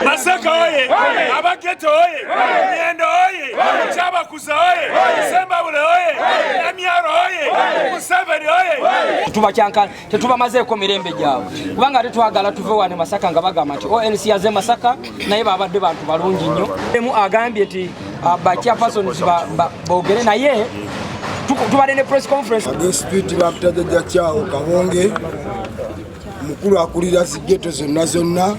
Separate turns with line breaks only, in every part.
Masaka oye, Abageto oye, Miendo oye, Chabakusa oye, Sembabule oye, Namyaro oye, Museveni oye.
Tubakyanka tetubamazeeko mirembe gyabwe kubanga tetwagala tuve wane Masaka nga bagamba nti ONC yaze Masaka naye babadde bantu balungi nnyo. Emu agambye nti chairpersons boogere naye tubadde ne press conference.
Disitulikiti Bakutajaja Kyawo Kabonge mukulu akulira zigeto zonna zonna.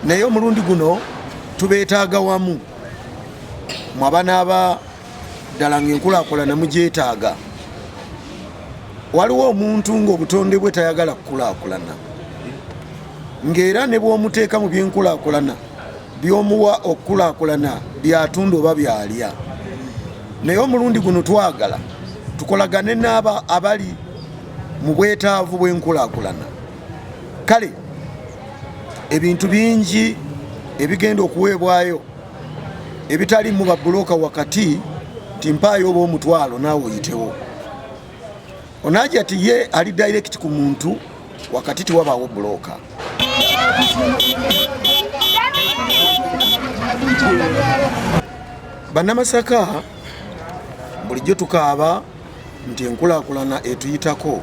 naye omulundi guno tubeetaaga wamu mwabanaaba ddala ng'enkulaakulana mugyetaaga. Waliwo omuntu ng'obutonde bwe tayagala kukulaakulana, ng'era ne bw'omuteeka mu byenkulaakulana by'omuwa okukulaakulana byatunda oba byalya. Naye omulundi guno twagala tukolagane n'aba abali mu bwetaavu bw'enkulaakulana. Kale ebintu bingi ebigenda okuweebwayo ebitali mu babulooka wakati nti mpaayo oba omutwalo naawe oyitewo. Onajja ti ye ali direct ku muntu wakati tiwabaawo bulooka. Bannamasaka bulijjo tukaaba nti enkulaakulana etuyitako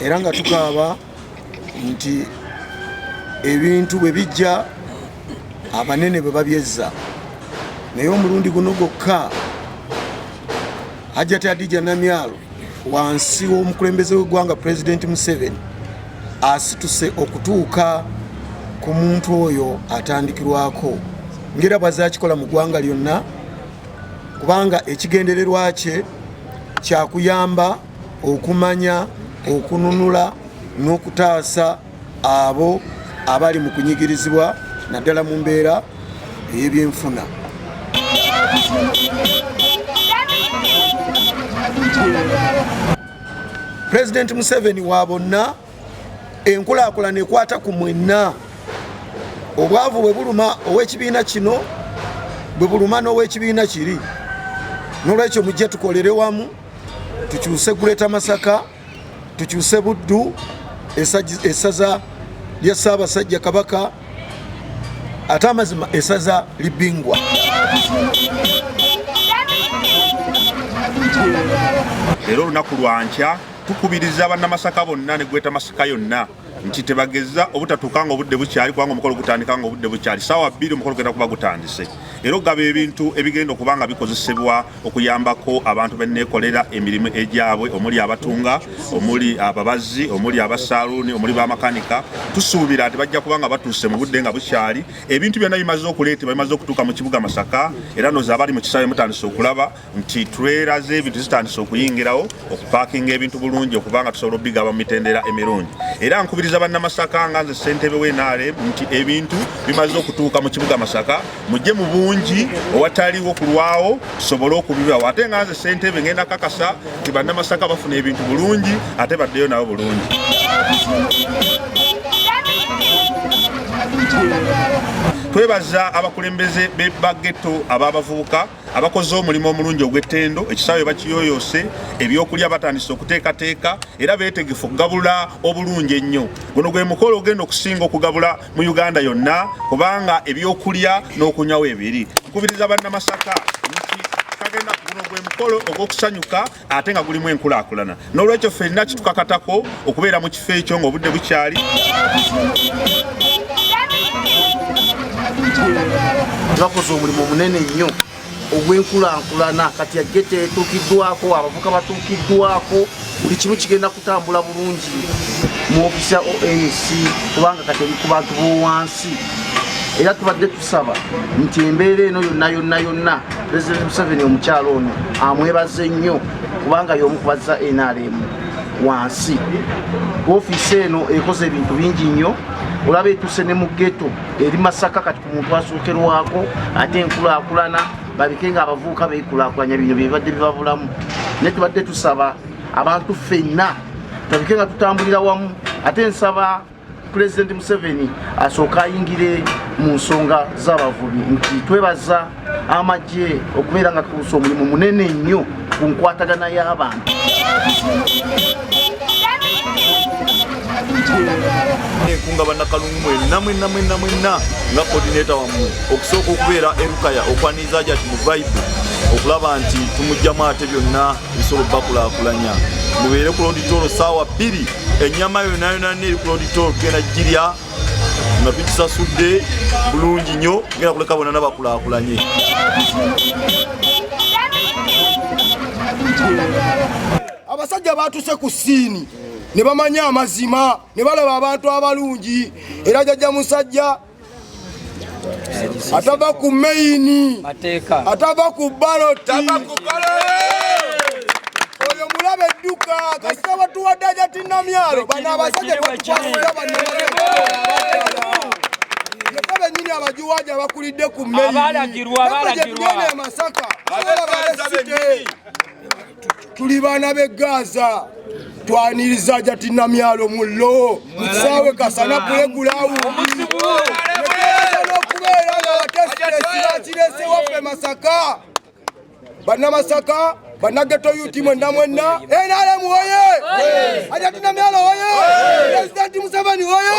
era nga tukaaba nti ebintu bwe bijja abanene bwe babyezza. Naye omulundi guno gwokka Hajjati Adija Namyalo wansi w'omukulembeze w'eggwanga President Museveni asituse okutuuka ku muntu oyo atandikirwako ngera bwazakikola mu ggwanga lyonna, kubanga ekigendererwa kye kyakuyamba okumanya, okununula n'okutaasa abo abali mu kunyigirizibwa naddala mu mbeera ey'ebyenfuna. President Museveni wa bonna enkulaakulana ekwata ku mwenna. Obwavu bwe buluma ow'ekibiina kino bwe buluma n'ow'ekibiina kiri. N'olwekyo mujje tukolere wamu tukyuse Greater Masaka, tukyuse Buddu, essaza lya Ssaabasajja Kabaka, ate amazima essaza Libingwa.
Leero olunaku lwankya tukubiriza bannamasaka bonna ne Greater Masaka yonna nti tebageza obutatuuka nga obudde bukyali, kubanga omukolo gutandika nga obudde bukyali ssaawa 2 omukolo genda kuba gutandise. Era ogaba ebintu ebigenda okuba nga bikozesebwa okuyambako abantu benneekolera emirimu egyabwe, omuli abatunga, omuli ababazi, omuli abasaaluuni, omuli bamakanika. Tusuubira nti bajja kuba nga batuuse mu budde nga bukyali. Ebintu byonna bimaze okuleetebwa, bimaze okutuuka mu kibuga Masaka, era noza abali mu kisaawe mutandise okulaba nti trailer z'ebintu zitandise okuyingirawo okupaakinga ebintu bulungi okuba nga tusobola obigaba mu mitendera emirungi. Era nkubiriza bannamasaka nga nze ssentebe w'NRM nti ebintu bimaze okutuuka mu kibuga Masaka, mujje mu bungi owataliwo kulwawo tusobole okubibawo. Ate nga nze ssentebe ngenda kakasa nti bannamasaka bafuna ebintu bulungi ate baddeyo nabo bulungi. Twebaza abakulembeze b'ebbageto ababavubuka abakoze omulimu omulungi ogw'ettendo, ekisaawe bakiyoyose, ebyokulya batandise okuteekateeka era beetegefu okugabula obulungi ennyo. Guno gwe mukolo ogenda okusinga okugabula mu Uganda yonna, kubanga ebyokulya n'okunywawo ebiri. Nkubiriza bannamasaka nti kagenda guno gwe mukolo ogw'okusanyuka ate nga gulimu enkulaakulana. N'olwekyo ffenna kitukakatako okubeera mu kifo ekyo ng'obudde bukyali.
Bakoze omulimu munene nnyo ogw'enkulaakulana, kati yagete etuukiddwako, abavuka batuukiddwako, buli kimu kigenda kutambula bulungi mu ofisi ya ONC, kubanga kati eri ku bantu b'owansi. Era tubadde tusaba nti embeera eno yonna President Museveni omukyalo ono amwebaze nnyo, kubanga y'omu ku bazza NRM wansi. Ofiisi eno ekoze ebintu bingi nnyo. Olaba etuuse ne mu ghetto eri Masaka kati ku muntu asookerwako, ate enkulaakulana babike nga abavubuka beekulaakulanya bino bibadde bibabulamu. Ne tubadde tusaba abantu ffenna tulabike nga tutambulira wamu. Ate nsaba President Museveni asooka ayingire mu nsonga z'abavubi nti twebaza amagye okubeera nga tukuusa omulimu munene nnyo ku nkwatagana y'abantu.
Enkunga bannakalungu mwenna nga coordinator wammwe okusooka okubeera erukaya okwaniriza Hajjati mu vibe okulaba nti tumugjamu ate byonna bisobola bakulaakulanya. Mubeere ku londitolo ssaawa 2, ennyama yonna eri ku londitolo tugenda girya nga tukisasudde bulungi nnyo, ngenda kuleka bonna nabakulaakulanye.
Abasajja baatuse ku siini ne bamanya amazima, ne balaba abantu abalungi. Era jjajja musajja
atava ku maini atava ku baloti oyo mulabe edduka kasita batuwadde Hajati Namyalo bano abasajja nekabe nyini abajuwaja bakulidde ku maini Masaka tuli baana b'e Gaza twaniriza Hajati Namyalo mullo musaawe kasana pulegulawundi n'okubeera nga batesiresi waffe Masaka bannamasaka bannageto yuti mwenna NRM woye Hajati Namyalo woye President Museveni woye